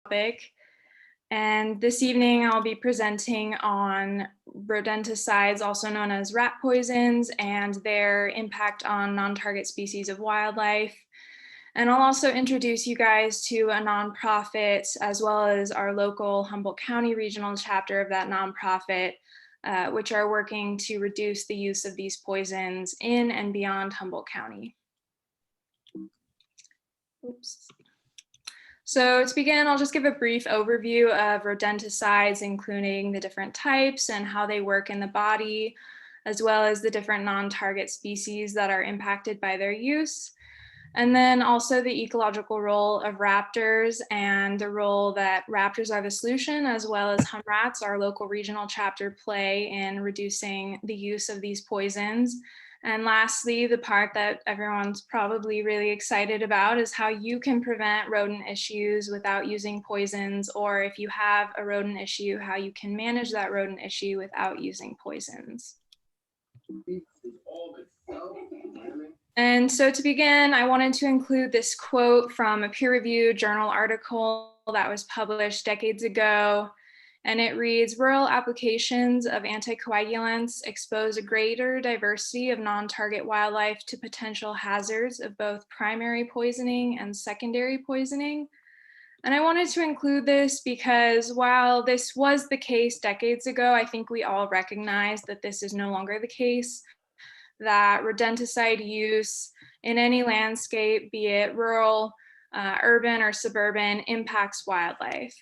topic. And this evening I'll be presenting on rodenticides, also known as rat poisons, and their impact on non-target species of wildlife. And I'll also introduce you guys to a nonprofit, as well as our local Humboldt County regional chapter of that nonprofit, which are working to reduce the use of these poisons in and beyond Humboldt County. Oops. So to begin, I'll just give a brief overview of rodenticides, including the different types and how they work in the body, as well as the different non-target species that are impacted by their use. And then also the ecological role of raptors and the role that Raptors Are the Solution, as well as Rats, our local regional chapter, play in reducing the use of these poisons. And lastly, the part that everyone's probably really excited about is how you can prevent rodent issues without using poisons, or if you have a rodent issue, how you can manage that rodent issue without using poisons. And so to begin, I wanted to include this quote from a peer-reviewed journal article that was published decades ago. And it reads, "Rural applications of anticoagulants expose a greater diversity of non-target wildlife to potential hazards of both primary poisoning and secondary poisoning." And I wanted to include this because while this was the case decades ago, I think we all recognize that this is no longer the case, that rodenticide use in any landscape, be it rural, urban, or suburban, impacts wildlife.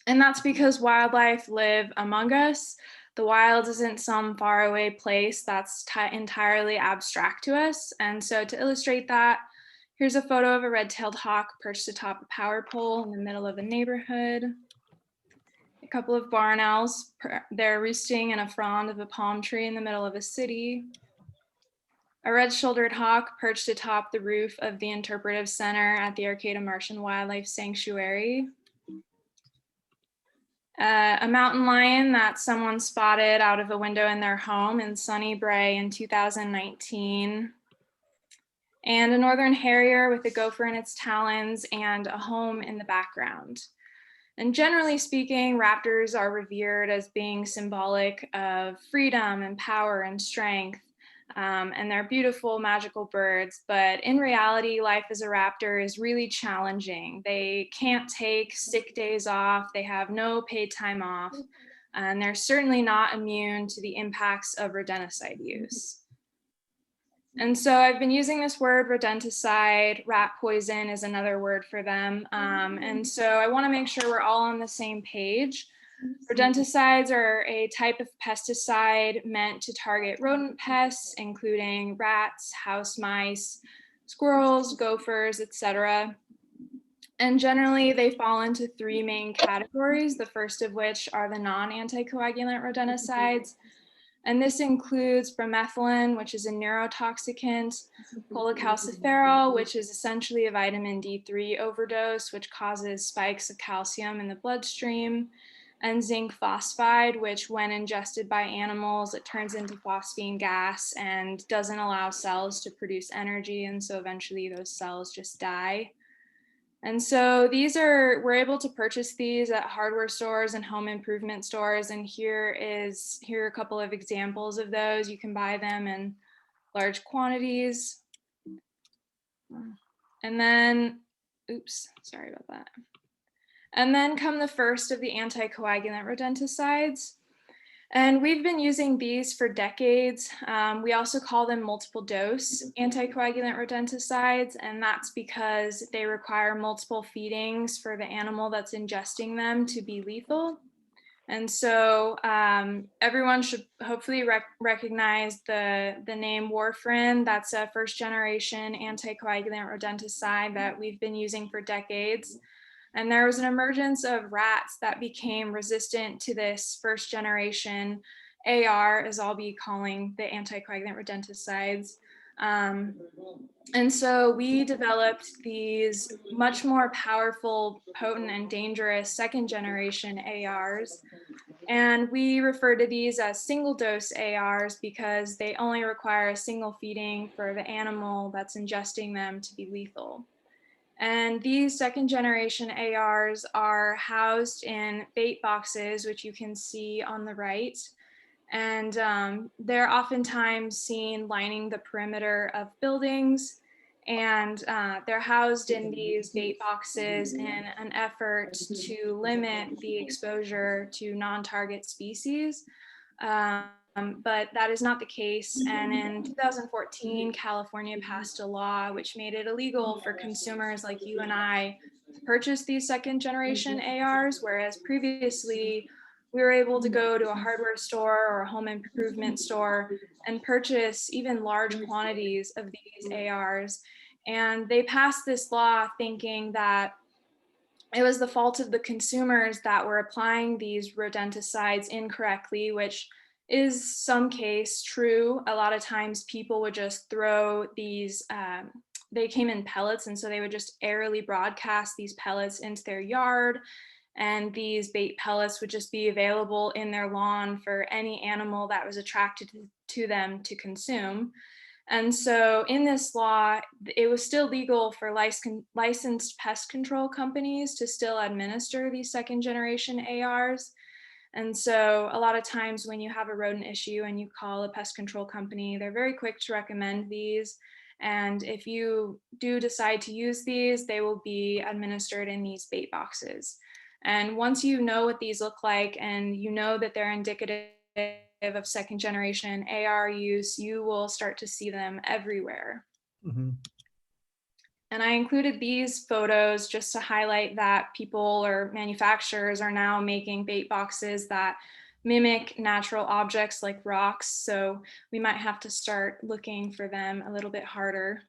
And that's because wildlife live among us. The wild isn't some faraway place that's entirely abstract to us. And so to illustrate that, here's a photo of a red-tailed hawk perched atop a power pole in the middle of a neighborhood. A couple of barn owls, they're roosting in a frond of a palm tree in the middle of a city. A red-shouldered hawk perched atop the roof of the Interpretive Center at the Arcata Martian Wildlife Sanctuary. A mountain lion that someone spotted out of a window in their home in sunny Bray in 2019. And a northern harrier with a gopher in its talons and a home in the background. And generally speaking, raptors are revered as being symbolic of freedom and power and strength. And they're beautiful, magical birds, but in reality, life as a raptor is really challenging. They can't take sick days off, they have no paid time off, and they're certainly not immune to the impacts of rodenticide use. And so I've been using this word rodenticide. Rat poison is another word for them. And so I want to make sure we're all on the same page. Rodenticides are a type of pesticide meant to target rodent pests, including rats, house mice, squirrels, gophers, etc. And generally, they fall into three main categories, the first of which are the non-anticoagulant rodenticides. And this includes bromethalin, which is a neurotoxicant, cholecalciferol, which is essentially a vitamin D3 overdose, which causes spikes of calcium in the bloodstream, and zinc phosphide, which when ingested by animals, it turns into phosphine gas and doesn't allow cells to produce energy. And so eventually those cells just die. And so we're able to purchase these at hardware stores and home improvement stores. And here are a couple of examples of those. You can buy them in large quantities. And then, oops, sorry about that. And then come the first of the anticoagulant rodenticides. And we've been using these for decades. We also call them multiple dose anticoagulant rodenticides, and that's because they require multiple feedings for the animal that's ingesting them to be lethal. And so everyone should hopefully recognize the name warfarin. That's a first generation anticoagulant rodenticide that we've been using for decades. And there was an emergence of rats that became resistant to this first generation AR, as I'll be calling the anticoagulant rodenticides. And so we developed these much more powerful, potent, and dangerous second generation ARs. And we refer to these as single dose ARs because they only require a single feeding for the animal that's ingesting them to be lethal. And these second generation ARs are housed in bait boxes, which you can see on the right. And they're oftentimes seen lining the perimeter of buildings. And they're housed in these bait boxes in an effort to limit the exposure to non-target species. But that is not the case. And in 2014, California passed a law which made it illegal for consumers like you and I to purchase these second generation ARs, whereas previously we were able to go to a hardware store or a home improvement store and purchase even large quantities of these ARs. And they passed this law thinking that it was the fault of the consumers that were applying these rodenticides incorrectly, which is some case true. A lot of times people would just throw these, they came in pellets, and so they would just airily broadcast these pellets into their yard, and these bait pellets would just be available in their lawn for any animal that was attracted to them to consume. And so in this law, it was still legal for licensed pest control companies to still administer these second generation ARs. And so a lot of times when you have a rodent issue and you call a pest control company, they're very quick to recommend these. And if you do decide to use these, they will be administered in these bait boxes. And once you know what these look like and you know that they're indicative of second generation AR use, you will start to see them everywhere. Mm-hmm. And I included these photos just to highlight that people or manufacturers are now making bait boxes that mimic natural objects like rocks. So we might have to start looking for them a little bit harder.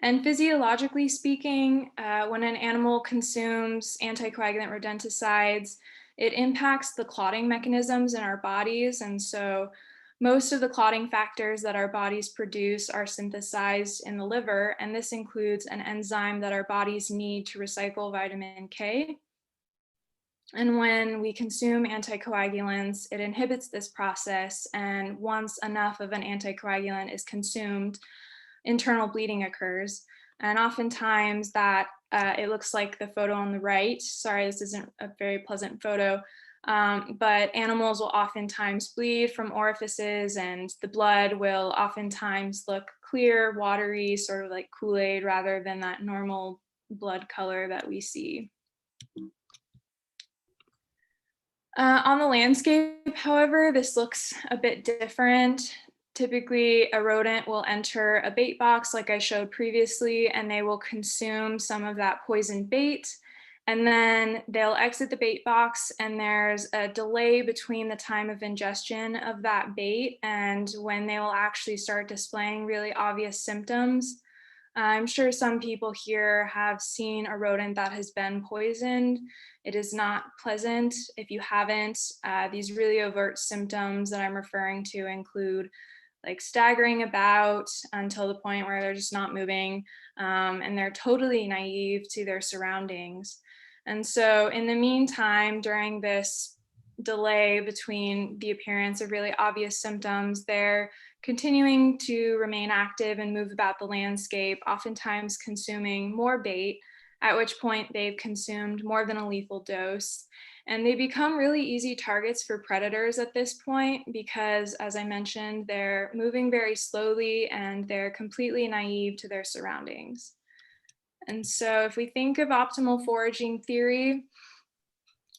And physiologically speaking, when an animal consumes anticoagulant rodenticides, it impacts the clotting mechanisms in our bodies. And so most of the clotting factors that our bodies produce are synthesized in the liver, and this includes an enzyme that our bodies need to recycle vitamin K. And when we consume anticoagulants, it inhibits this process, and once enough of an anticoagulant is consumed, internal bleeding occurs. And oftentimes that it looks like the photo on the right. Sorry, this isn't a very pleasant photo, but animals will oftentimes bleed from orifices, and the blood will oftentimes look clear, watery, sort of like Kool-Aid, rather than that normal blood color that we see. On the landscape, however, this looks a bit different. Typically, a rodent will enter a bait box like I showed previously, and they will consume some of that poisoned bait. And then they'll exit the bait box, and there's a delay between the time of ingestion of that bait and when they will actually start displaying really obvious symptoms. I'm sure some people here have seen a rodent that has been poisoned. It is not pleasant. If you haven't, these really overt symptoms that I'm referring to include like staggering about until the point where they're just not moving, and they're totally naive to their surroundings. And so in the meantime, during this delay between the appearance of really obvious symptoms, they're continuing to remain active and move about the landscape, oftentimes consuming more bait, at which point they've consumed more than a lethal dose. And they become really easy targets for predators at this point because, as I mentioned, they're moving very slowly and they're completely naive to their surroundings. And so if we think of optimal foraging theory,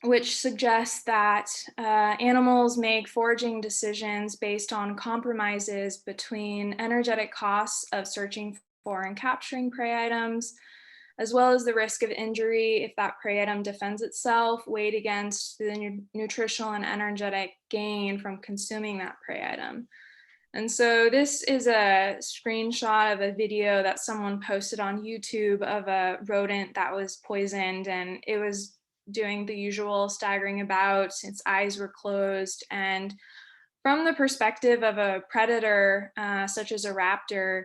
which suggests that animals make foraging decisions based on compromises between energetic costs of searching for and capturing prey items, as well as the risk of injury if that prey item defends itself, weighed against the nutritional and energetic gain from consuming that prey item. And so this is a screenshot of a video that someone posted on YouTube of a rodent that was poisoned, and it was doing the usual staggering about, its eyes were closed. And from the perspective of a predator, such as a raptor,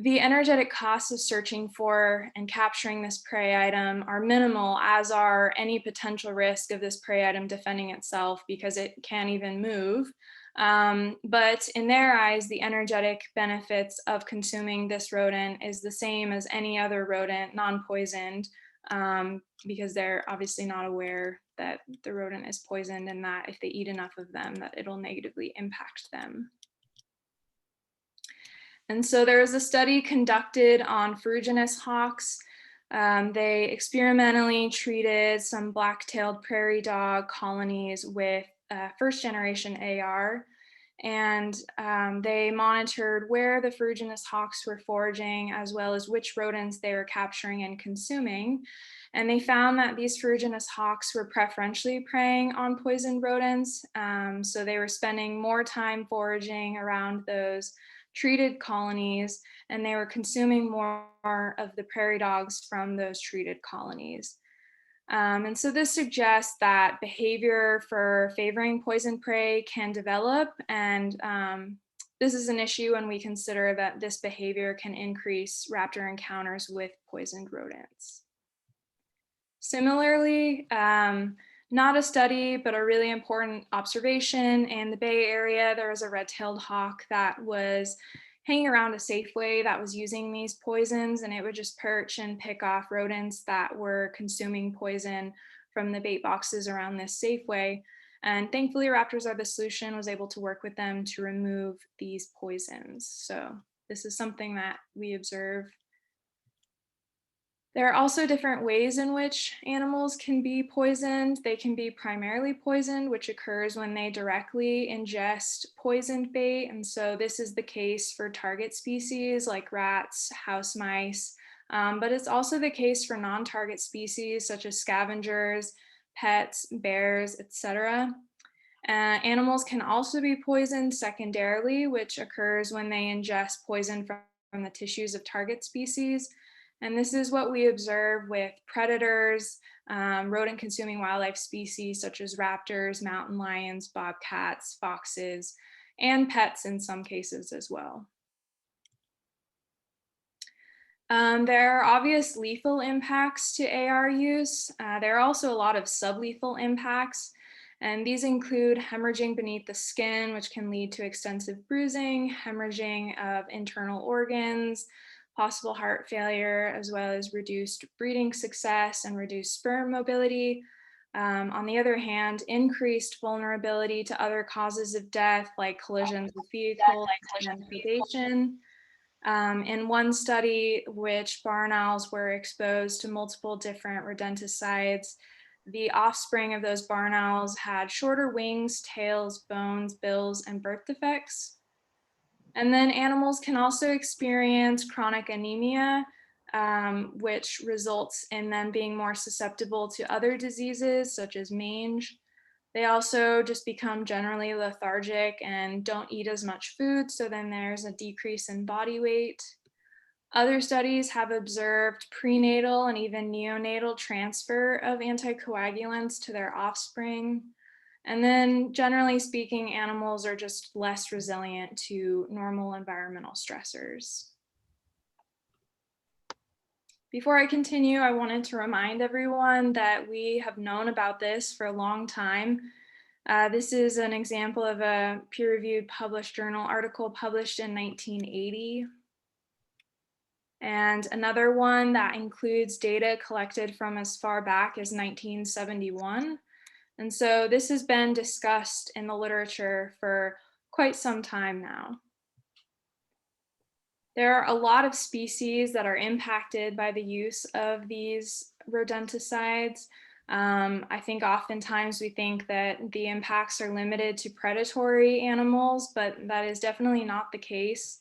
the energetic costs of searching for and capturing this prey item are minimal, as are any potential risk of this prey item defending itself because it can't even move. But in their eyes, the energetic benefits of consuming this rodent is the same as any other rodent, non-poisoned, because they're obviously not aware that the rodent is poisoned and that if they eat enough of them, that it'll negatively impact them. And so there was a study conducted on ferruginous hawks. They experimentally treated some black-tailed prairie dog colonies with first generation AR, and they monitored where the ferruginous hawks were foraging, as well as which rodents they were capturing and consuming. And they found that these ferruginous hawks were preferentially preying on poisoned rodents. So they were spending more time foraging around those treated colonies, and they were consuming more of the prairie dogs from those treated colonies. And so this suggests that behavior for favoring poison prey can develop, and this is an issue when we consider that this behavior can increase raptor encounters with poisoned rodents. Similarly, not a study, but a really important observation in the Bay Area, there was a red-tailed hawk that was hanging around a Safeway that was using these poisons, and it would just perch and pick off rodents that were consuming poison from the bait boxes around this Safeway. And thankfully, Raptors Are the Solution was able to work with them to remove these poisons. So this is something that we observe. There are also different ways in which animals can be poisoned. They can be primarily poisoned, which occurs when they directly ingest poisoned bait. And so this is the case for target species like rats, house mice, but it's also the case for non-target species such as scavengers, pets, bears, etc. Animals can also be poisoned secondarily, which occurs when they ingest poison from the tissues of target species. And this is what we observe with predators, rodent-consuming wildlife species such as raptors, mountain lions, bobcats, foxes, and pets in some cases as well. There are obvious lethal impacts to AR use. There are also a lot of sublethal impacts, and these include hemorrhaging beneath the skin, which can lead to extensive bruising, hemorrhaging of internal organs, possible heart failure, as well as reduced breeding success and reduced sperm mobility. On the other hand, increased vulnerability to other causes of death like collisions with vehicles and predation. In one study, which barn owls were exposed to multiple different rodenticides, the offspring of those barn owls had shorter wings, tails, bones, bills, and birth defects. And then animals can also experience chronic anemia, which results in them being more susceptible to other diseases such as mange. They also just become generally lethargic and don't eat as much food, so then there's a decrease in body weight. Other studies have observed prenatal and even neonatal transfer of anticoagulants to their offspring. And then generally speaking, animals are just less resilient to normal environmental stressors. Before I continue, I wanted to remind everyone that we have known about this for a long time. This is an example of a peer-reviewed published journal article published in 1980. And another one that includes data collected from as far back as 1971. And so this has been discussed in the literature for quite some time now. There are a lot of species that are impacted by the use of these rodenticides. I think oftentimes we think that the impacts are limited to predatory animals, but that is definitely not the case.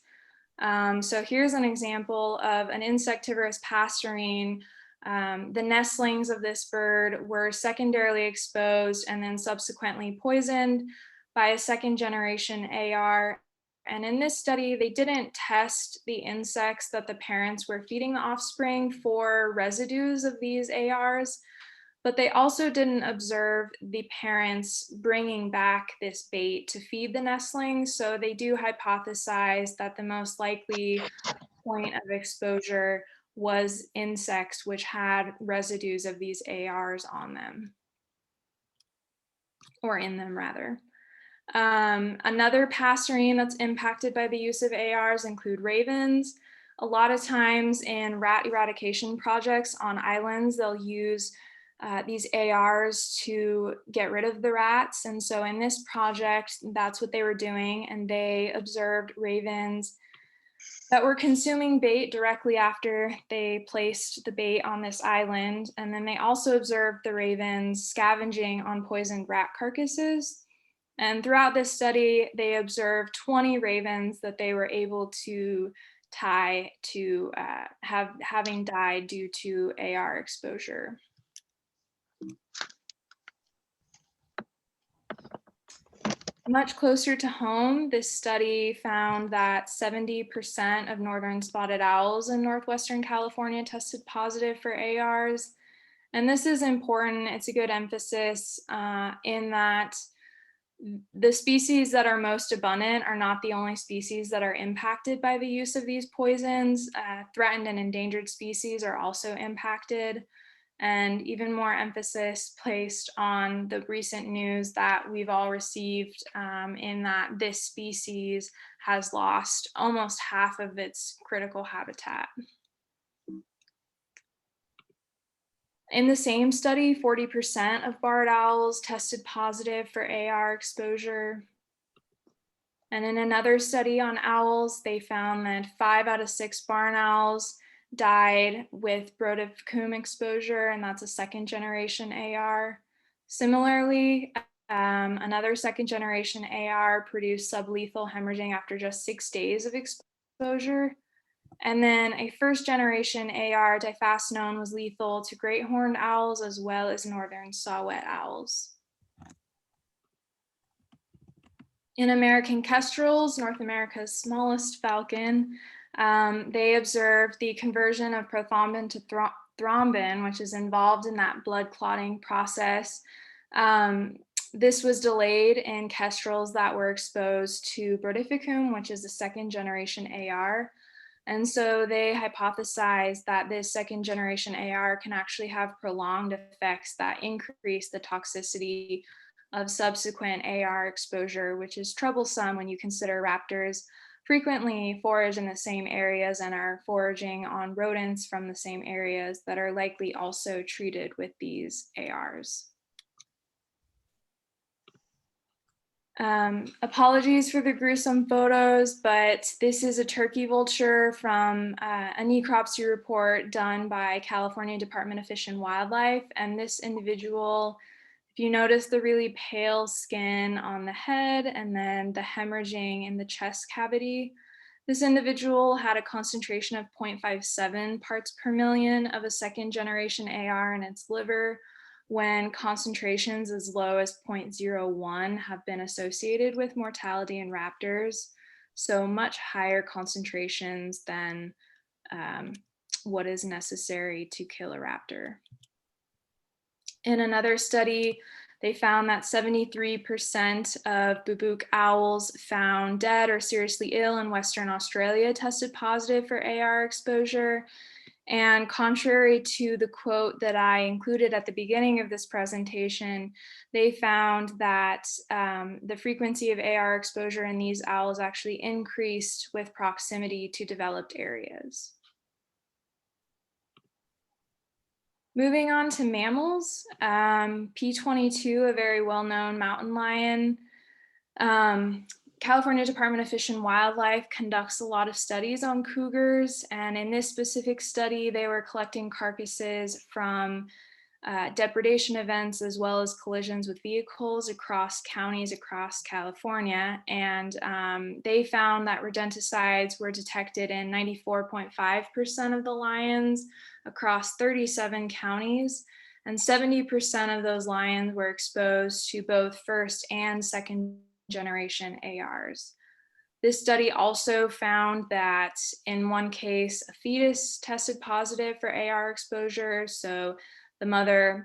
So here's an example of an insectivorous passerine. The nestlings of this bird were secondarily exposed and then subsequently poisoned by a second generation AR. And in this study, they didn't test the insects that the parents were feeding the offspring for residues of these ARs, but they also didn't observe the parents bringing back this bait to feed the nestlings. So they do hypothesize that the most likely point of exposure was insects which had residues of these ARs on them, or in them rather. Another passerine that's impacted by the use of ARs include ravens. A lot of times in rat eradication projects on islands, they'll use these ARs to get rid of the rats. And so in this project, that's what they were doing. And they observed ravens that were consuming bait directly after they placed the bait on this island. And then they also observed the ravens scavenging on poisoned rat carcasses. And throughout this study, they observed 20 ravens that they were able to tie to having died due to AR exposure. Much closer to home, this study found that 70% of northern spotted owls in northwestern California tested positive for ARs. And this is important. It's a good emphasis in that the species that are most abundant are not the only species that are impacted by the use of these poisons. Threatened and endangered species are also impacted. And even more emphasis placed on the recent news that we've all received in that this species has lost almost half of its critical habitat. In the same study, 40% of barred owls tested positive for AR exposure. And in another study on owls, they found that 5 out of 6 barn owls died with Rodenticide exposure, and that's a second generation AR. Similarly, another second generation AR produced sublethal hemorrhaging after just 6 days of exposure. And then a first generation AR, difascinone, was lethal to great horned owls as well as northern saw-whet owls. In American kestrels, North America's smallest falcon, they observed the conversion of prothrombin to thrombin, which is involved in that blood clotting process. This was delayed in kestrels that were exposed to Rodenticide, which is a second generation AR. And so they hypothesized that this second generation AR can actually have prolonged effects that increase the toxicity of subsequent AR exposure, which is troublesome when you consider raptors frequently forage in the same areas and are foraging on rodents from the same areas that are likely also treated with these ARs. Apologies for the gruesome photos, but this is a turkey vulture from a necropsy report done by California Department of Fish and Wildlife. And this individual, if you notice the really pale skin on the head and then the hemorrhaging in the chest cavity, this individual had a concentration of 0.57 parts per million of a second generation AR in its liver, when concentrations as low as 0.01 have been associated with mortality in raptors. So much higher concentrations than what is necessary to kill a raptor. In another study, they found that 73% of bubuk owls found dead or seriously ill in Western Australia tested positive for AR exposure. And contrary to the quote that I included at the beginning of this presentation, they found that the frequency of AR exposure in these owls actually increased with proximity to developed areas. Moving on to mammals, P22, a very well-known mountain lion. California Department of Fish and Wildlife conducts a lot of studies on cougars, and in this specific study, they were collecting carcasses from depredation events as well as collisions with vehicles across counties across California, and they found that rodenticides were detected in 94.5% of the lions across 37 counties, and 70% of those lions were exposed to both first and second generation ARs. This study also found that in one case, a fetus tested positive for AR exposure. So the mother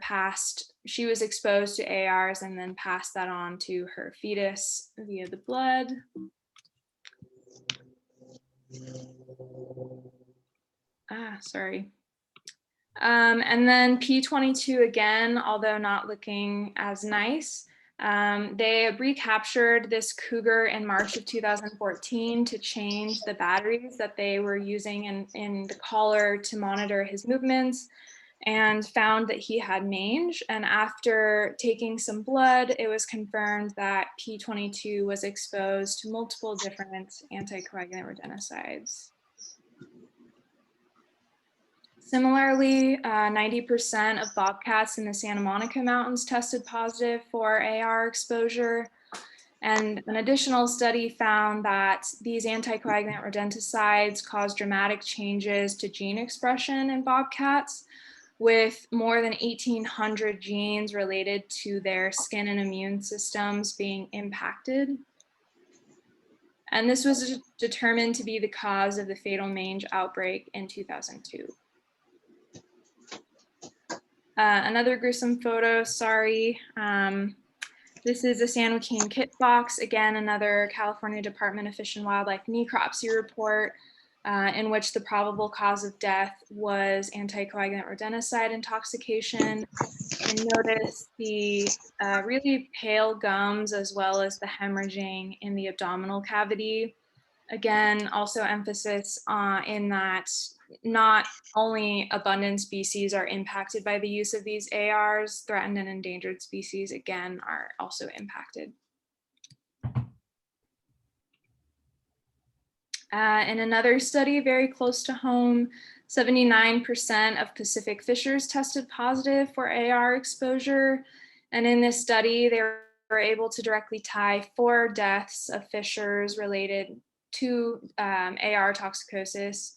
she was exposed to ARs and then passed that on to her fetus via the blood. Sorry. And then P22 again, although not looking as nice. They recaptured this cougar in March of 2014 to change the batteries that they were using in the collar to monitor his movements, and found that he had mange. And after taking some blood, it was confirmed that P22 was exposed to multiple different anticoagulant rodenticides. Similarly, 90% of bobcats in the Santa Monica Mountains tested positive for AR exposure. And an additional study found that these anticoagulant rodenticides cause dramatic changes to gene expression in bobcats, with more than 1,800 genes related to their skin and immune systems being impacted. And this was determined to be the cause of the fatal mange outbreak in 2002. Another gruesome photo, sorry. This is a San Joaquin kit box, again, another California Department of Fish and Wildlife necropsy report in which the probable cause of death was anticoagulant rodenticide intoxication. And notice the really pale gums as well as the hemorrhaging in the abdominal cavity. Again, also emphasis in that not only abundant species are impacted by the use of these ARs, threatened and endangered species, again, are also impacted. In another study very close to home, 79% of Pacific fishers tested positive for AR exposure. And in this study, they were able to directly tie 4 deaths of fishers related to AR toxicosis.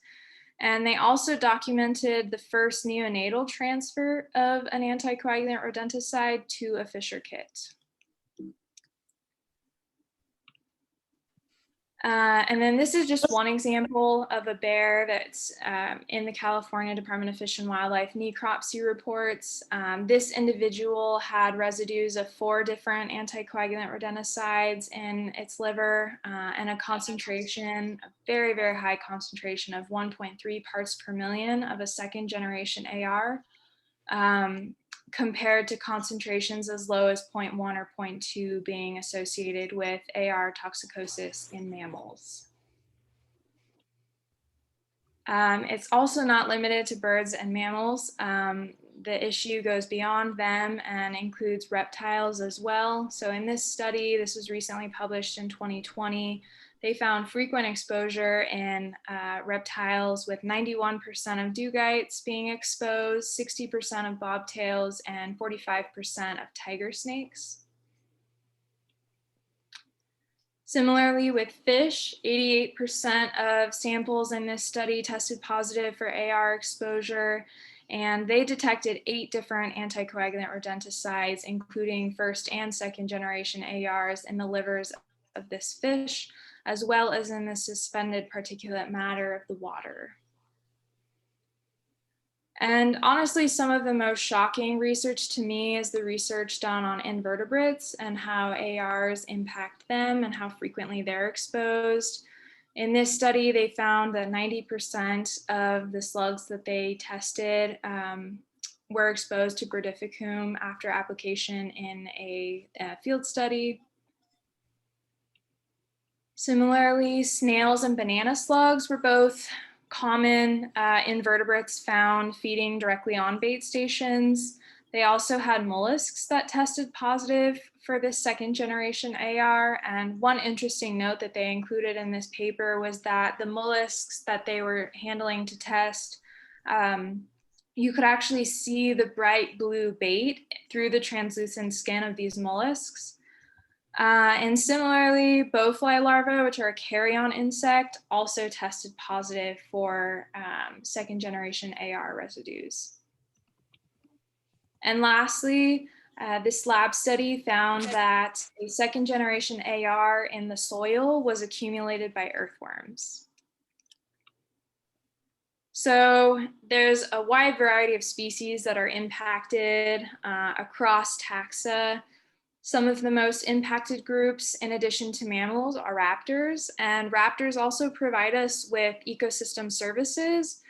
And they also documented the first neonatal transfer of an anticoagulant rodenticide to a fisher kit. And then this is just one example of a bear that's in the California Department of Fish and Wildlife necropsy reports. This individual had residues of 4 different anticoagulant rodenticides in its liver and a concentration, a very, very high concentration of 1.3 parts per million of a second generation AR. Compared to concentrations as low as 0.1 or 0.2 being associated with AR toxicosis in mammals. It's also not limited to birds and mammals. The issue goes beyond them and includes reptiles as well. So in this study, this was recently published in 2020, they found frequent exposure in reptiles with 91% of dugites being exposed, 60% of bobtails, and 45% of tiger snakes. Similarly with fish, 88% of samples in this study tested positive for AR exposure, and they detected 8 different anticoagulant rodenticides, including first and second generation ARs in the livers of this fish, as well as in the suspended particulate matter of the water. And honestly, some of the most shocking research to me is the research done on invertebrates and how ARs impact them and how frequently they're exposed. In this study, they found that 90% of the slugs that they tested were exposed to Brodificum after application in a field study. Similarly, snails and banana slugs were both common invertebrates found feeding directly on bait stations. They also had mollusks that tested positive for this second generation AR. And one interesting note that they included in this paper was that the mollusks that they were handling to test, you could actually see the bright blue bait through the translucent skin of these mollusks. And similarly, bowfly larvae, which are a carrion insect, also tested positive for second generation AR residues. And lastly, this lab study found that a second generation AR in the soil was accumulated by earthworms. So there's a wide variety of species that are impacted across taxa. Some of the most impacted groups, in addition to mammals, are raptors, and raptors also provide us with ecosystem services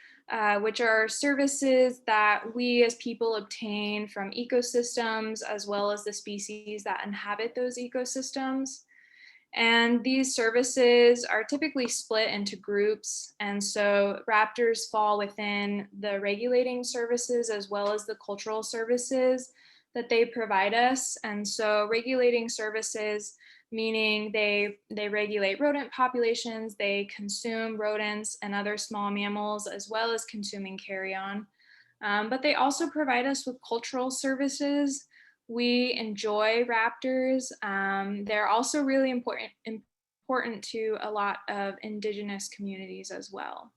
which are services that we as people obtain from ecosystems as well as the species that inhabit those ecosystems. And these services are typically split into groups. And so raptors fall within the regulating services as well as the cultural services that they provide us. And so regulating services, meaning they regulate rodent populations, they consume rodents and other small mammals, as well as consuming carrion. But they also provide us with cultural services. We enjoy raptors. They're also really important to a lot of indigenous communities as well.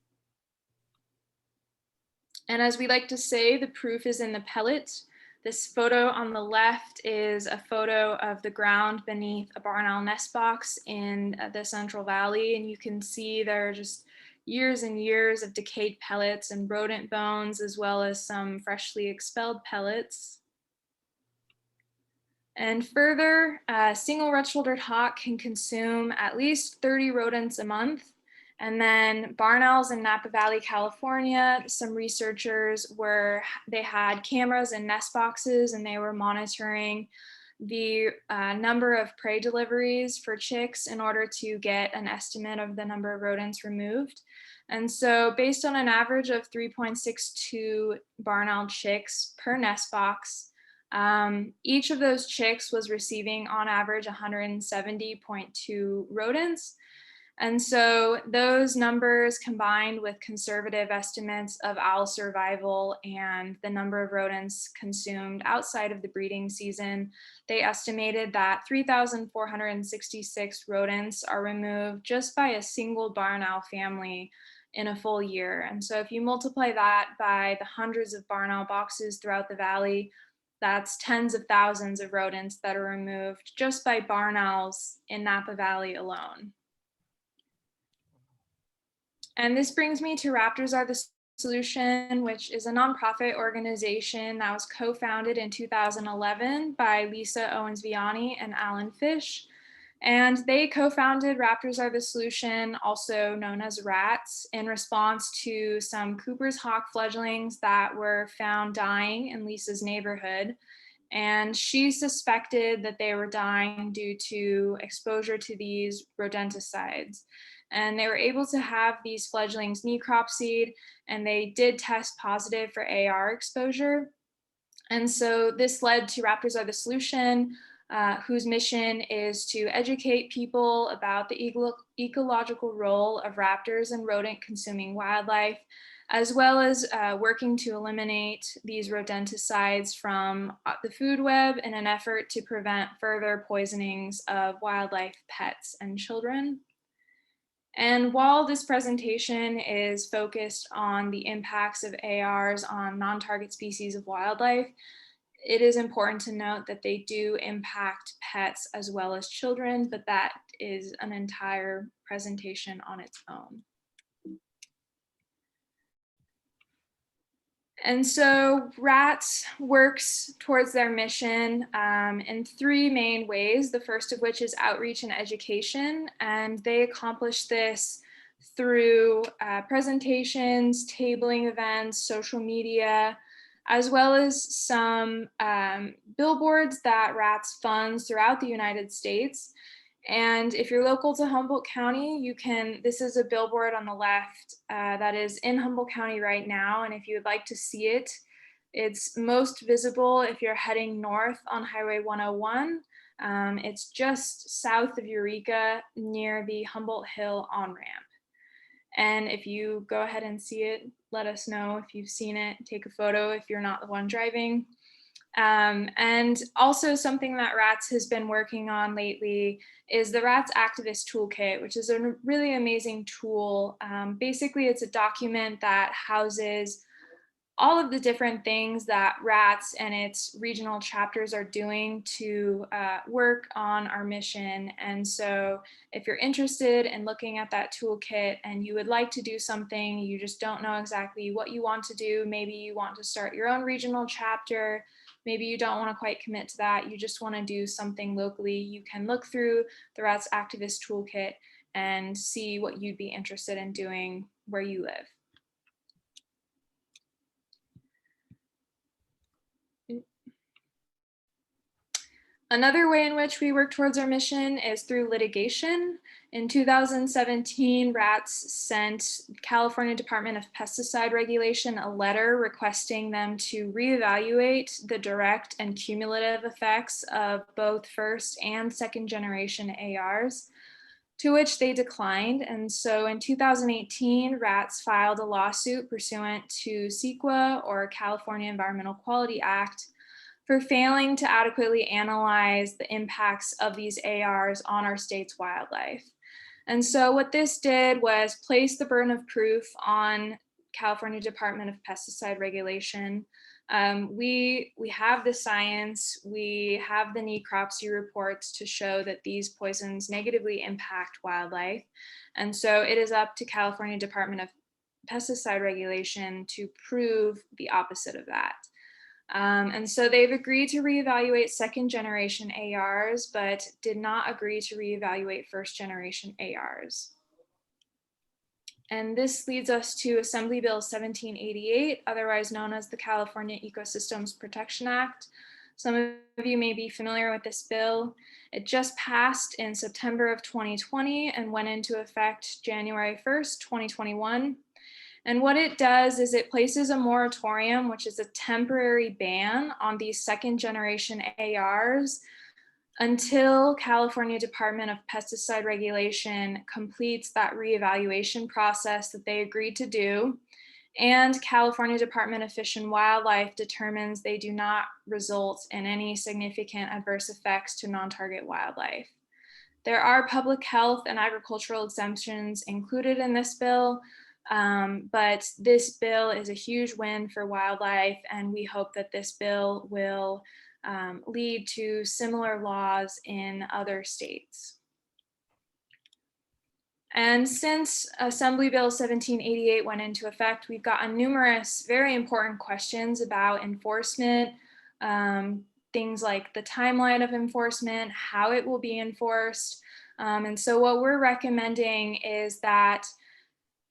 And as we like to say, the proof is in the pellet. This photo on the left is a photo of the ground beneath a barn owl nest box in the Central Valley. And you can see there are just years and years of decayed pellets and rodent bones, as well as some freshly expelled pellets. And further, a single red-shouldered hawk can consume at least 30 rodents a month. And then barn owls in Napa Valley, California, some researchers they had cameras in nest boxes and they were monitoring the number of prey deliveries for chicks in order to get an estimate of the number of rodents removed. And so based on an average of 3.62 barn owl chicks per nest box, each of those chicks was receiving on average 170.2 rodents. And so those numbers combined with conservative estimates of owl survival and the number of rodents consumed outside of the breeding season, they estimated that 3,466 rodents are removed just by a single barn owl family in a full year. And so if you multiply that by the hundreds of barn owl boxes throughout the valley, that's tens of thousands of rodents that are removed just by barn owls in Napa Valley alone. And this brings me to Raptors Are the Solution, which is a nonprofit organization that was co-founded in 2011 by Lisa Owens-Viani and Alan Fish. And they co-founded Raptors Are the Solution, also known as RATS, in response to some Cooper's hawk fledglings that were found dying in Lisa's neighborhood. And she suspected that they were dying due to exposure to these rodenticides. And they were able to have these fledglings necropsied, and they did test positive for AR exposure. And so this led to Raptors Are the Solution, whose mission is to educate people about the ecological role of raptors and rodent-consuming wildlife, as well as working to eliminate these rodenticides from the food web in an effort to prevent further poisonings of wildlife, pets, and children. And while this presentation is focused on the impacts of ARs on non-target species of wildlife, it is important to note that they do impact pets as well as children, but that is an entire presentation on its own. And so RATS works towards their mission in three main ways, the first of which is outreach and education. And they accomplish this through presentations, tabling events, social media, as well as some billboards that RATS funds throughout the United States. And if you're local to Humboldt County, this is a billboard on the left that is in Humboldt County right now. And if you would like to see it, it's most visible if you're heading north on Highway 101. It's just south of Eureka near the Humboldt Hill on-ramp. And if you go ahead and see it, let us know if you've seen it. Take a photo if you're not the one driving. And also something that RATS has been working on lately is the RATS Activist Toolkit, which is a really amazing tool. Basically, it's a document that houses all of the different things that RATS and its regional chapters are doing to work on our mission. And so if you're interested in looking at that toolkit and you would like to do something, you just don't know exactly what you want to do, maybe you want to start your own regional chapter, maybe you don't want to quite commit to that, you just want to do something locally, you can look through the RATS Activist Toolkit and see what you'd be interested in doing where you live. Another way in which we work towards our mission is through litigation. In 2017, RATS sent California Department of Pesticide Regulation a letter requesting them to reevaluate the direct and cumulative effects of both first and second generation ARs, to which they declined. And so in 2018, RATS filed a lawsuit pursuant to CEQA, or California Environmental Quality Act, for failing to adequately analyze the impacts of these ARs on our state's wildlife. And so what this did was place the burden of proof on California Department of Pesticide Regulation. We have the science, we have the necropsy reports to show that these poisons negatively impact wildlife. And so it is up to California Department of Pesticide Regulation to prove the opposite of that. And so they've agreed to reevaluate second generation ARs, but did not agree to reevaluate first generation ARs. And this leads us to Assembly Bill 1788, otherwise known as the California Ecosystems Protection Act. Some of you may be familiar with this bill. It just passed in September of 2020 and went into effect January 1st, 2021. And what it does is it places a moratorium, which is a temporary ban on these second generation ARs until California Department of Pesticide Regulation completes that reevaluation process that they agreed to do, and California Department of Fish and Wildlife determines they do not result in any significant adverse effects to non-target wildlife. There are public health and agricultural exemptions included in this bill, but this bill is a huge win for wildlife, and we hope that this bill will lead to similar laws in other states. And since Assembly Bill 1788 went into effect, we've gotten numerous very important questions about enforcement, things like the timeline of enforcement, how it will be enforced. And so what we're recommending is that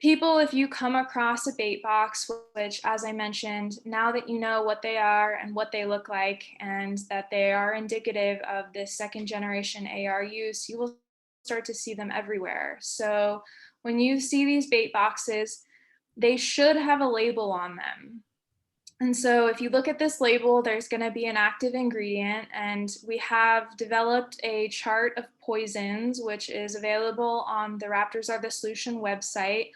people, if you come across a bait box, which, as I mentioned, now that you know what they are and what they look like, and that they are indicative of this second generation AR use, you will start to see them everywhere. So when you see these bait boxes, they should have a label on them. And so if you look at this label, there's going to be an active ingredient, and we have developed a chart of poisons, which is available on the Raptors Are the Solution website.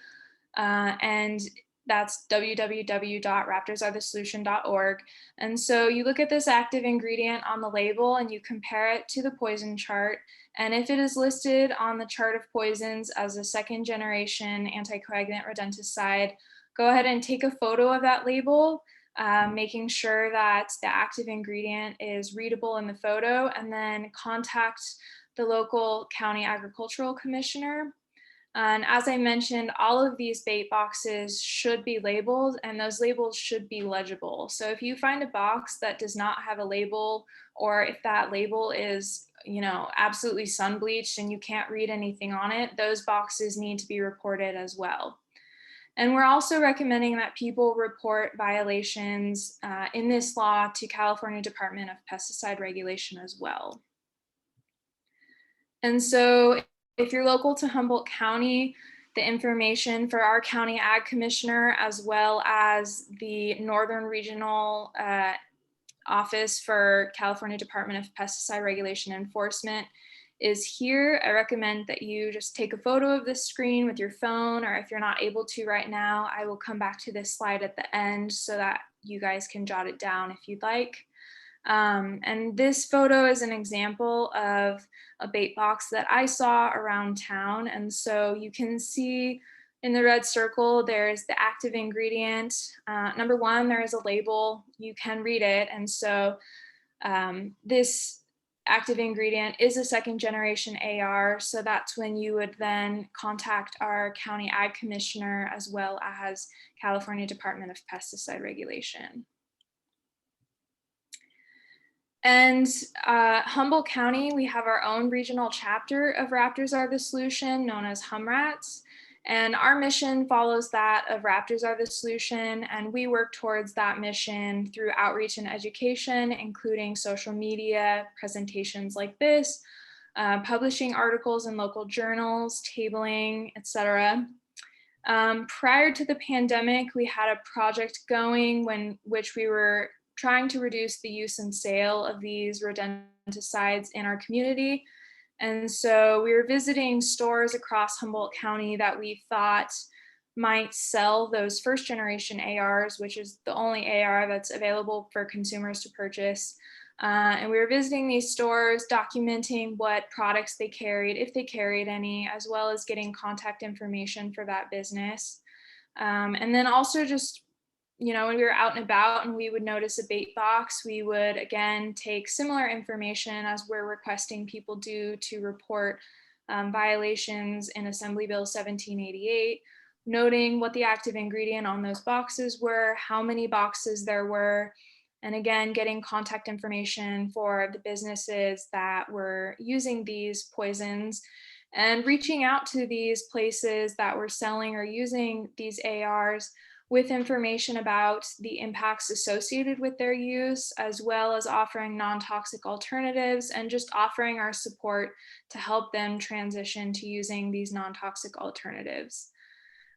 And that's www.raptorsarethesolution.org. And so you look at this active ingredient on the label and you compare it to the poison chart. And if it is listed on the chart of poisons as a second generation anticoagulant rodenticide, go ahead and take a photo of that label, making sure that the active ingredient is readable in the photo, and then contact the local county agricultural commissioner. And as I mentioned, all of these bait boxes should be labeled, and those labels should be legible. So if you find a box that does not have a label, or if that label is, absolutely sun bleached and you can't read anything on it, those boxes need to be reported as well. And we're also recommending that people report violations in this law to California Department of Pesticide Regulation as well. And so if you're local to Humboldt County, the information for our county ag commissioner, as well as the Northern Regional Office for California Department of Pesticide Regulation Enforcement, is here. I recommend that you just take a photo of this screen with your phone, or if you're not able to right now, I will come back to this slide at the end so that you guys can jot it down if you'd like. And this photo is an example of a bait box that I saw around town. And so you can see in the red circle, there's the active ingredient. Number one, there is a label, you can read it. And so this active ingredient is a second generation AR. So that's when you would then contact our county ag commissioner, as well as California Department of Pesticide Regulation. And Humboldt County, we have our own regional chapter of Raptors Are the Solution, known as HumRats. And our mission follows that of Raptors Are the Solution, and we work towards that mission through outreach and education, including social media, presentations like this, publishing articles in local journals, tabling, etc. Prior to the pandemic, we had a project going which we were trying to reduce the use and sale of these rodenticides in our community. And so we were visiting stores across Humboldt County that we thought might sell those first generation ARs, which is the only AR that's available for consumers to purchase. And we were visiting these stores, documenting what products they carried, if they carried any, as well as getting contact information for that business. And then also just, when we were out and about and we would notice a bait box, we would again take similar information as we're requesting people do to report violations in Assembly Bill 1788, noting what the active ingredient on those boxes were, how many boxes there were, and again, getting contact information for the businesses that were using these poisons and reaching out to these places that were selling or using these ARs with information about the impacts associated with their use, as well as offering non-toxic alternatives and just offering our support to help them transition to using these non-toxic alternatives.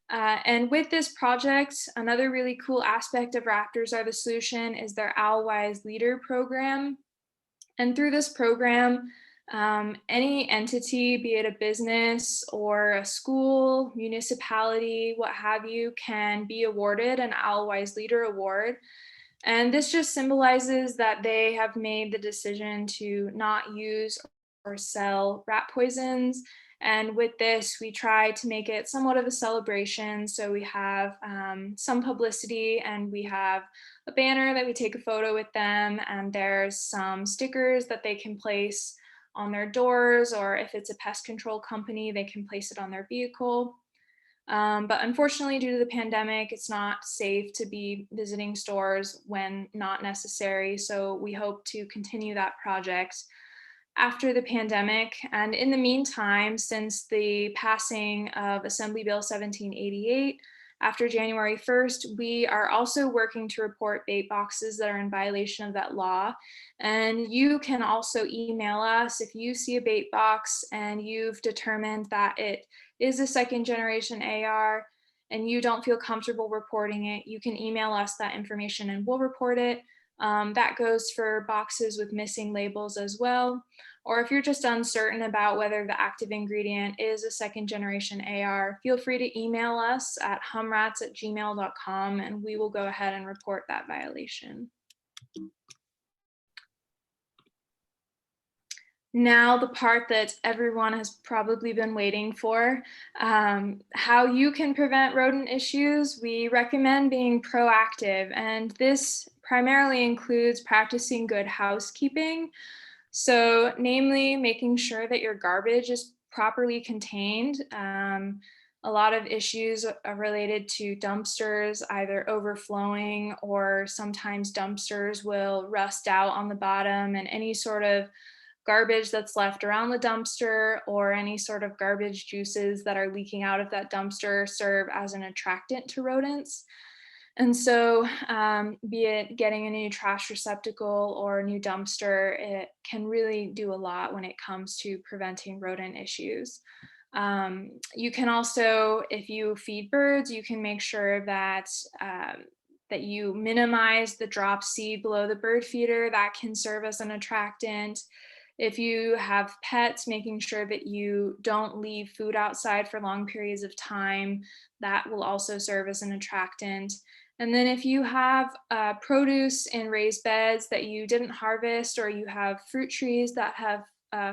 And with this project, another really cool aspect of Raptors Are the Solution is their Owl-Wise Leader program. And through this program, any entity, be it a business or a school, municipality, what have you, can be awarded an Owl-Wise Leader Award. And this just symbolizes that they have made the decision to not use or sell rat poisons. And with this, we try to make it somewhat of a celebration. So we have some publicity and we have a banner that we take a photo with them, and there's some stickers that they can place on their doors, or if it's a pest control company, they can place it on their vehicle. But unfortunately, due to the pandemic, it's not safe to be visiting stores when not necessary. So we hope to continue that project after the pandemic. And in the meantime, since the passing of Assembly Bill 1788, after January 1st, we are also working to report bait boxes that are in violation of that law. And you can also email us if you see a bait box and you've determined that it is a second generation AR and you don't feel comfortable reporting it, you can email us that information and we'll report it. That goes for boxes with missing labels as well. Or if you're just uncertain about whether the active ingredient is a second generation AR, feel free to email us at humrats@gmail.com and we will go ahead and report that violation. Now the part that everyone has probably been waiting for, how you can prevent rodent issues. We recommend being proactive, and this primarily includes practicing good housekeeping. So namely, making sure that your garbage is properly contained. A lot of issues are related to dumpsters either overflowing, or sometimes dumpsters will rust out on the bottom, and any sort of garbage that's left around the dumpster or any sort of garbage juices that are leaking out of that dumpster serve as an attractant to rodents. And so, be it getting a new trash receptacle or a new dumpster, it can really do a lot when it comes to preventing rodent issues. You can also, if you feed birds, you can make sure that that you minimize the drop seed below the bird feeder. That can serve as an attractant. If you have pets, making sure that you don't leave food outside for long periods of time, that will also serve as an attractant. And then if you have produce in raised beds that you didn't harvest, or you have fruit trees that have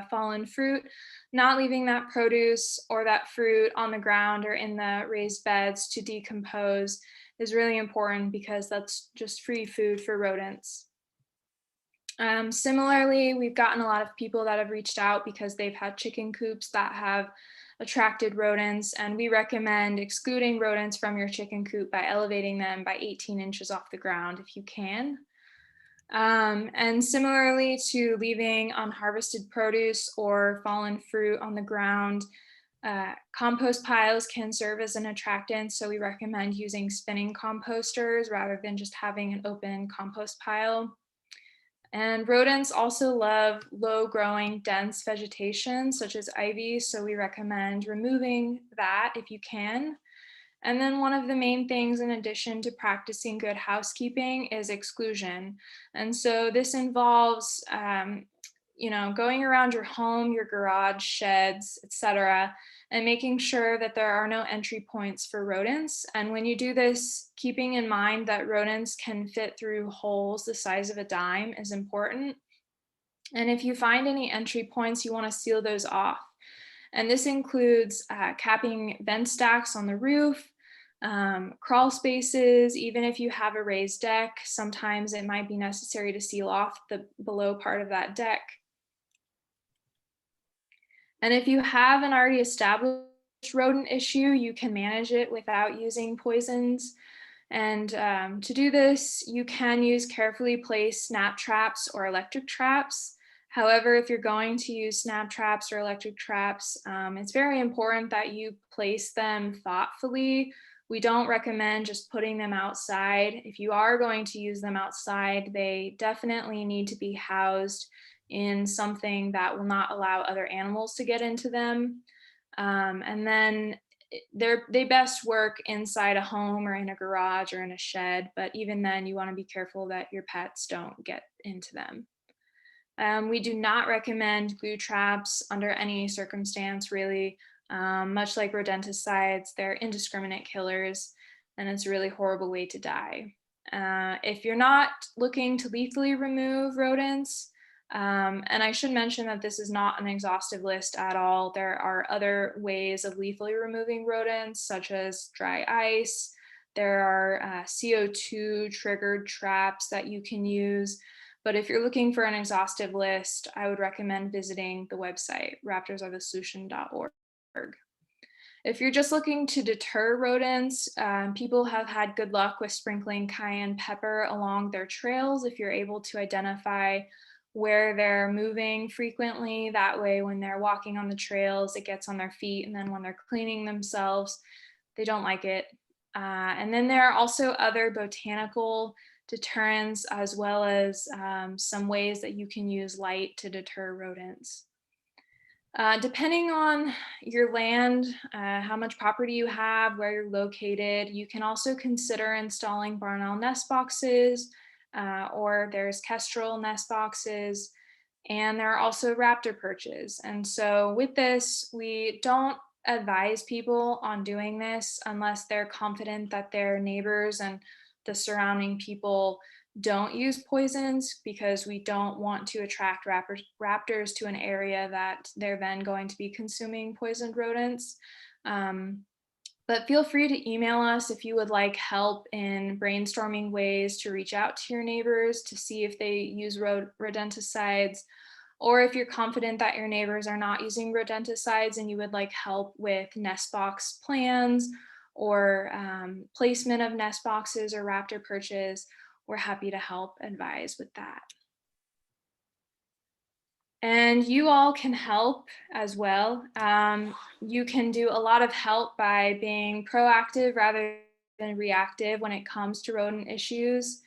fallen fruit, not leaving that produce or that fruit on the ground or in the raised beds to decompose is really important, because that's just free food for rodents. Similarly, we've gotten a lot of people that have reached out because they've had chicken coops that have attracted rodents, and we recommend excluding rodents from your chicken coop by elevating them by 18 inches off the ground if you can. And similarly to leaving unharvested produce or fallen fruit on the ground, Compost piles can serve as an attractant, so we recommend using spinning composters rather than just having an open compost pile. And rodents also love low growing dense vegetation such as ivy, so we recommend removing that if you can. And then one of the main things in addition to practicing good housekeeping is exclusion. And so this involves going around your home, your garage, sheds, etc., and making sure that there are no entry points for rodents. And when you do this, keeping in mind that rodents can fit through holes the size of a dime is important. And if you find any entry points, you want to seal those off. And this includes capping vent stacks on the roof, crawl spaces. Even if you have a raised deck, sometimes it might be necessary to seal off the below part of that deck. And if you have an already established rodent issue, you can manage it without using poisons. And to do this, you can use carefully placed snap traps or electric traps. However, if you're going to use snap traps or electric traps, it's very important that you place them thoughtfully. We don't recommend just putting them outside. If you are going to use them outside, they definitely need to be housed in something that will not allow other animals to get into them. And then they best work inside a home or in a garage or in a shed, but even then you want to be careful that your pets don't get into them. We do not recommend glue traps under any circumstance, really. Much like rodenticides, they're indiscriminate killers, and it's a really horrible way to die. If you're not looking to lethally remove rodents, and I should mention that this is not an exhaustive list at all. There are other ways of lethally removing rodents, such as dry ice. There are CO2 triggered traps that you can use. But if you're looking for an exhaustive list, I would recommend visiting the website, raptorsarethe.solution.org. If you're just looking to deter rodents, people have had good luck with sprinkling cayenne pepper along their trails if you're able to identify where they're moving frequently. That way, when they're walking on the trails, it gets on their feet, and then when they're cleaning themselves, they don't like it. And then there are also other botanical deterrents, as well as some ways that you can use light to deter rodents. Depending on your land, how much property you have, where you're located, you can also consider installing barn owl nest boxes, or there's kestrel nest boxes, and there are also raptor perches. And so with this, we don't advise people on doing this unless they're confident that their neighbors and the surrounding people don't use poisons, because we don't want to attract raptors to an area that they're then going to be consuming poisoned rodents. But feel free to email us if you would like help in brainstorming ways to reach out to your neighbors to see if they use rodenticides, or if you're confident that your neighbors are not using rodenticides and you would like help with nest box plans or placement of nest boxes or raptor perches. We're happy to help advise with that. And you all can help as well. You can do a lot of help by being proactive rather than reactive when it comes to rodent issues.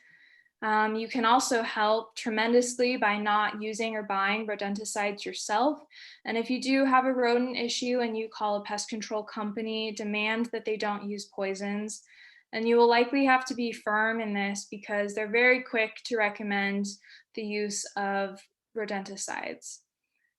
You can also help tremendously by not using or buying rodenticides yourself. And if you do have a rodent issue and you call a pest control company, demand that they don't use poisons. And you will likely have to be firm in this because they're very quick to recommend the use of rodenticides.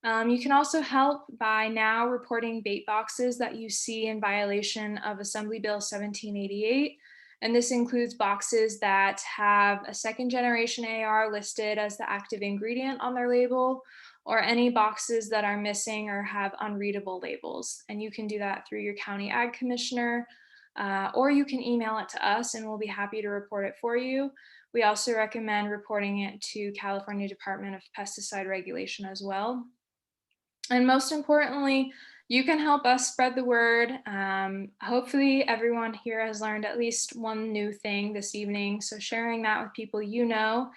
You can also help by now reporting bait boxes that you see in violation of Assembly Bill 1788. And this includes boxes that have a second generation AR listed as the active ingredient on their label, or any boxes that are missing or have unreadable labels. And you can do that through your county ag commissioner, or you can email it to us and we'll be happy to report it for you. We also recommend reporting it to California Department of Pesticide Regulation as well. And most importantly, you can help us spread the word. Hopefully everyone here has learned at least one new thing this evening. So sharing that with people you know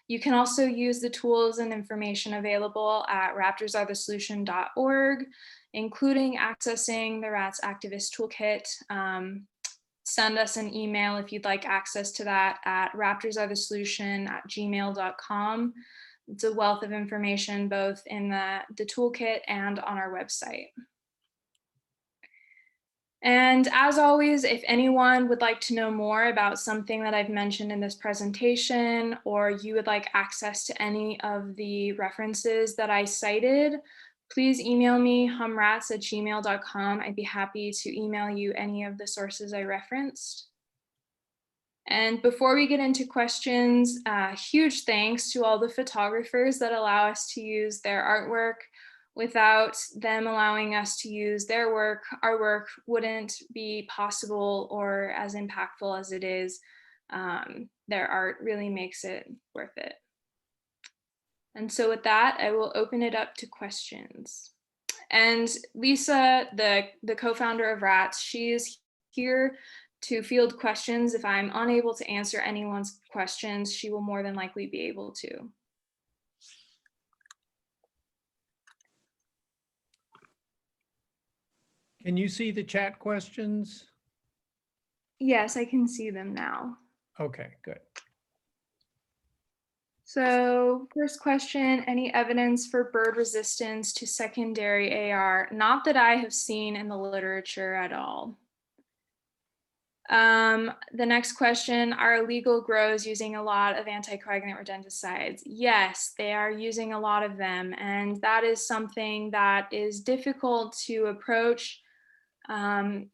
You can also use the tools and information available at raptorsarethesolution.org, including accessing the Rats Activist Toolkit. Send us an email if you'd like access to that at raptorsarethesolution@gmail.com. It's a wealth of information both in the toolkit and on our website. And as always, if anyone would like to know more about something that I've mentioned in this presentation, or you would like access to any of the references that I cited, please email me, humrats@gmail.com. I'd be happy to email you any of the sources I referenced. And before we get into questions, huge thanks to all the photographers that allow us to use their artwork. Without them allowing us to use their work, our work wouldn't be possible or as impactful as it is. Their art really makes it worth it. And so with that, I will open it up to questions. And Lisa, the co-founder of Rats, she is here to field questions. If I'm unable to answer anyone's questions, she will more than likely be able to. Can you see the chat questions? Yes, I can see them now. Okay, good. So first question, any evidence for bird resistance to secondary AR? Not that I have seen in the literature at all. The next question, are illegal grows using a lot of anticoagulant rodenticides? Yes, they are using a lot of them. And that is something that is difficult to approach,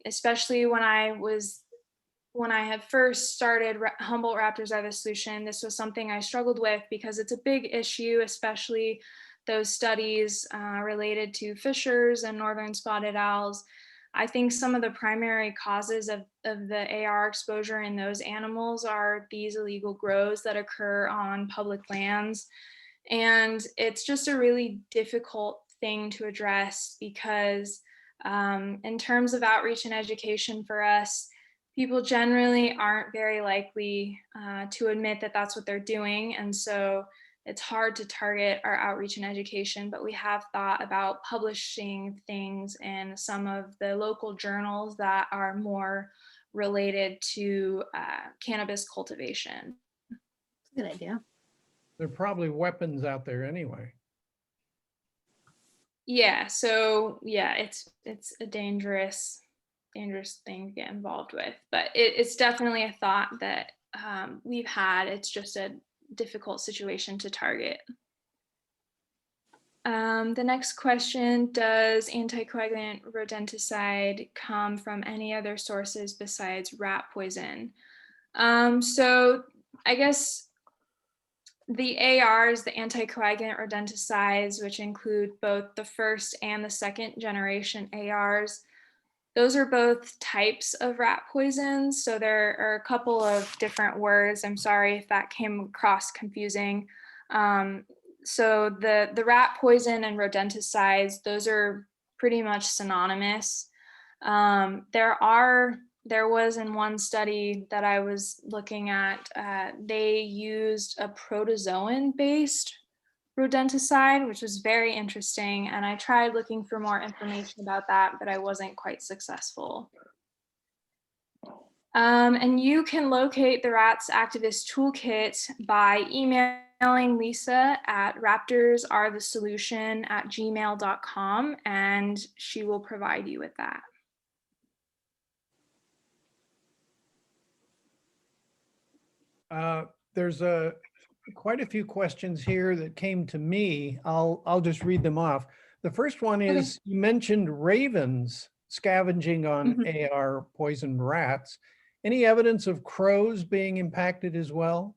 especially when I had first started Humboldt Raptors Are the Solution. This was something I struggled with because it's a big issue, especially those studies related to fishers and northern spotted owls. I think some of the primary causes of the AR exposure in those animals are these illegal grows that occur on public lands. And it's just a really difficult thing to address because in terms of outreach and education for us, people generally aren't very likely to admit that that's what they're doing. And so it's hard to target our outreach and education, but we have thought about publishing things in some of the local journals that are more related to cannabis cultivation. Good idea. There are probably weapons out there anyway. Yeah, so yeah, it's a dangerous thing to get involved with, but it's definitely a thought that we've had. It's just a difficult situation to target. The next question, does anticoagulant rodenticide come from any other sources besides rat poison? So I guess the ARs, the anticoagulant rodenticides, which include both the first and the second generation ARs, those are both types of rat poisons. So there are a couple of different words. I'm sorry if that came across confusing. So the rat poison and rodenticides, those are pretty much synonymous. There was in one study that I was looking at, they used a protozoan-based rodenticide, which was very interesting. And I tried looking for more information about that, but I wasn't quite successful. And you can locate the Rats Activist Toolkit by emailing Lisa at raptorsarethesolution@gmail.com, and she will provide you with that. There's quite a few questions here that came to me. I'll just read them off. The first one is, you mentioned ravens scavenging on AR poisoned rats. Any evidence of crows being impacted as well?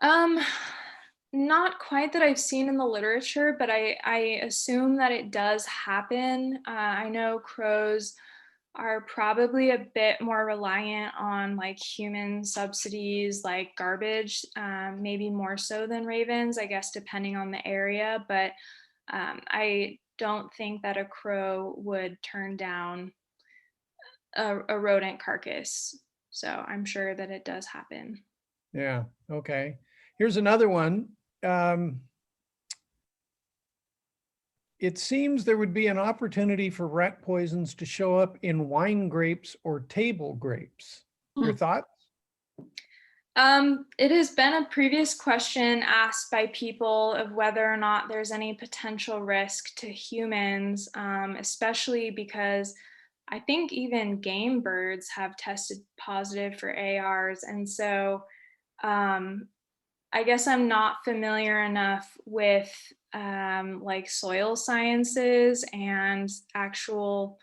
Not quite that I've seen in the literature, but I assume that it does happen. I know crows are probably a bit more reliant on like human subsidies, like garbage, maybe more so than ravens, I guess, depending on the area. But I don't think that a crow would turn down a rodent carcass. So I'm sure that it does happen. Yeah, okay. Here's another one. It seems there would be an opportunity for rat poisons to show up in wine grapes or table grapes. Your thoughts? It has been a previous question asked by people of whether or not there's any potential risk to humans, especially because I think even game birds have tested positive for ARs. And so I guess I'm not familiar enough with like soil sciences and actual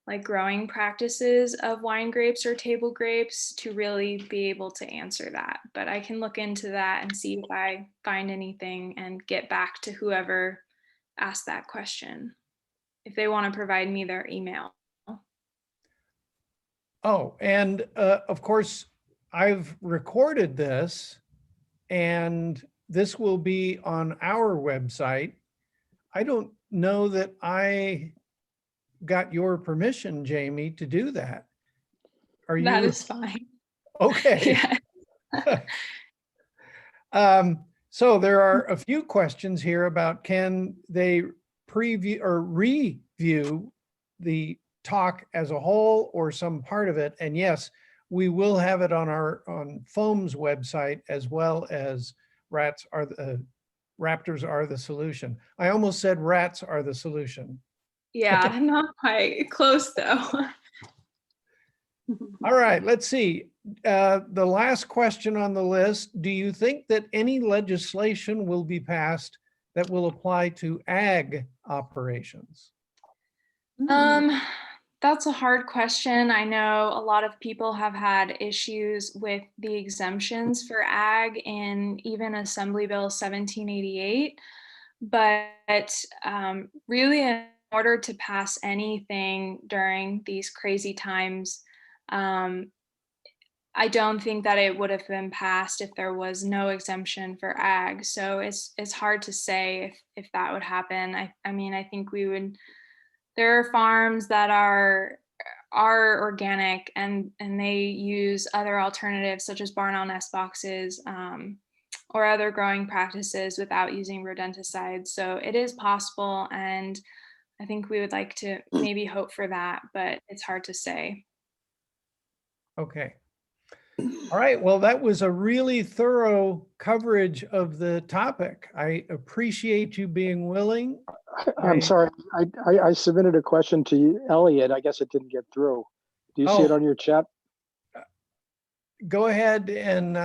like growing practices of wine grapes or table grapes to really be able to answer that. But I can look into that and see if I find anything and get back to whoever asked that question, if they want to provide me their email. Oh, and of course, I've recorded this, and this will be on our website. I don't know that I got your permission, Jaime, to do that. Are That you? is fine. Okay. Yeah. So there are a few questions here about can they preview or review the talk as a whole or some part of it? And yes, we will have it on FOAM's website, as well as Raptors Are the Solution. I almost said Rats Are the Solution. Yeah, not quite close though. All right, let's see. The last question on the list, do you think that any legislation will be passed that will apply to ag operations? That's a hard question. I know a lot of people have had issues with the exemptions for ag in even Assembly Bill 1788. But really, in order to pass anything during these crazy times, I don't think that it would have been passed if there was no exemption for ag. So it's hard to say if that would happen. I mean, I think we would. There are farms that are organic and they use other alternatives such as barn on nest boxes or other growing practices without using rodenticides. So it is possible, and I think we would like to maybe hope for that, but it's hard to say. Okay. All right, well, that was a really thorough coverage of the topic. I appreciate you being willing. I'm sorry, I submitted a question to you, Elliot. I guess it didn't get through. Do you see it on your chat? Go ahead and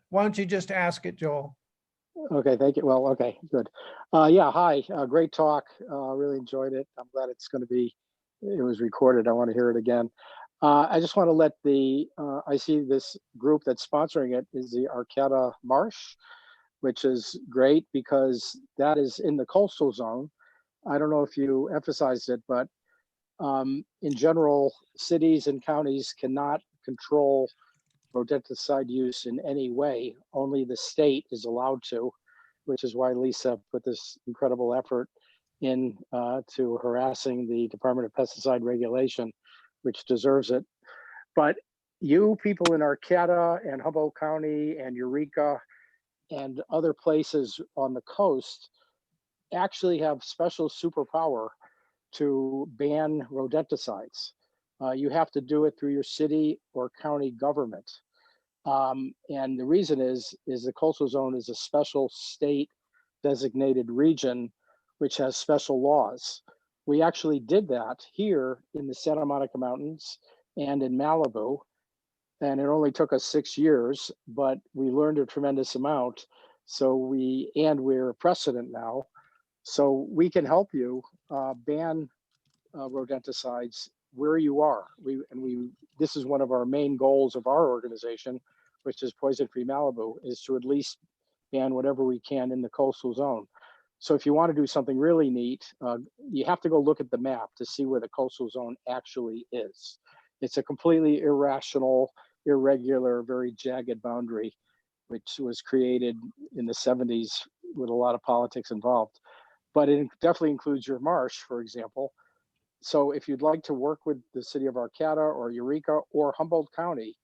why don't you just ask it, Joel? Okay, thank you. Well, okay, good. Yeah, hi, great talk. Really enjoyed it. I'm glad it was recorded. I want to hear it again. I just want to let I see this group that's sponsoring it is the Arcata Marsh, which is great because that is in the coastal zone. I don't know if you emphasized it, but in general, cities and counties cannot control rodenticide use in any way. Only the state is allowed to, which is why Lisa put this incredible effort in to harassing the Department of Pesticide Regulation, which deserves it. But you people in Arcata and Humboldt County and Eureka and other places on the coast actually have special superpower to ban rodenticides. You have to do it through your city or county government. And the reason is the coastal zone is a special state designated region, which has special laws. We actually did that here in the Santa Monica Mountains and in Malibu. And it only took us 6 years, but we learned a tremendous amount. So we're a precedent now. So we can help you ban rodenticides where you are. This is one of our main goals of our organization, which is Poison Free Malibu, is to at least ban whatever we can in the coastal zone. So if you want to do something really neat, you have to go look at the map to see where the coastal zone actually is. It's a completely irrational, irregular, very jagged boundary, which was created in the 70s with a lot of politics involved. But it definitely includes your marsh, for example. So if you'd like to work with the city of Arcata or Eureka or Humboldt County,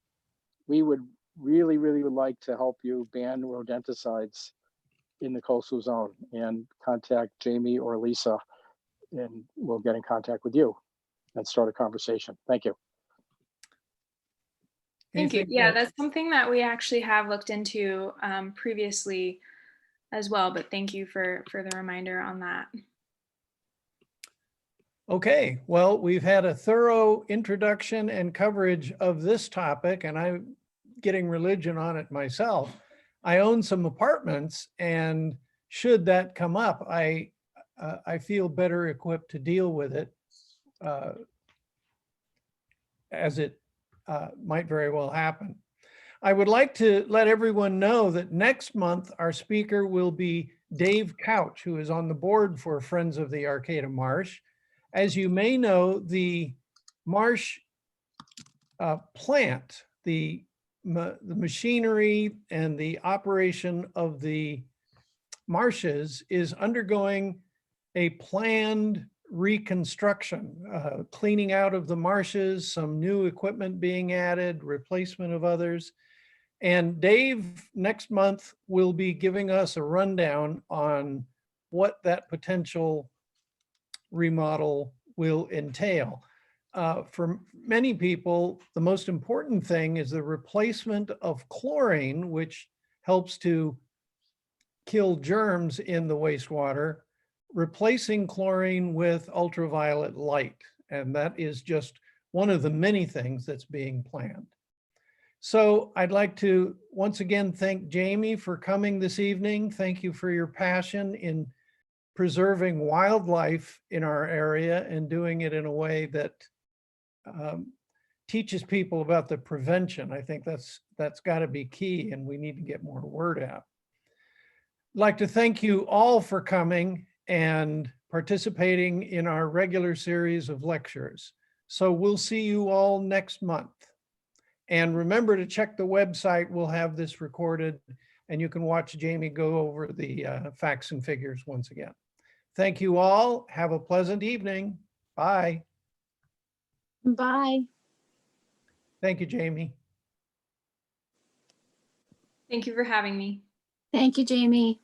we would really, really would like to help you ban rodenticides in the coastal zone, and contact Jaime or Lisa, and we'll get in contact with you and start a conversation. Thank you. Thank you. Anything Yeah, else? that's something that we actually have looked into previously as well, but thank you for the reminder on that. Okay, well, we've had a thorough introduction and coverage of this topic, and I'm getting religion on it myself. I own some apartments, and should that come up, I feel better equipped to deal with it, as it might very well happen. I would like to let everyone know that next month our speaker will be Dave Couch, who is on the board for Friends of the Arcata Marsh. As you may know, the marsh plant, the machinery and the operation of the marshes is undergoing a planned reconstruction, cleaning out of the marshes, some new equipment being added, replacement of others. And Dave next month will be giving us a rundown on what that potential remodel will entail. For many people, the most important thing is the replacement of chlorine, which helps to kill germs in the wastewater, replacing chlorine with ultraviolet light. And that is just one of the many things that's being planned. So I'd like to once again thank Jaime for coming this evening. Thank you for your passion in preserving wildlife in our area and doing it in a way that teaches people about the prevention. I think that's got to be key, and we need to get more word out. I'd like to thank you all for coming and participating in our regular series of lectures. So we'll see you all next month. And remember to check the website. We'll have this recorded, and you can watch Jaime go over the facts and figures once again. Thank you all. Have a pleasant evening. Bye. Bye. Thank you, Jaime. Thank you for having me. Thank you, Jaime.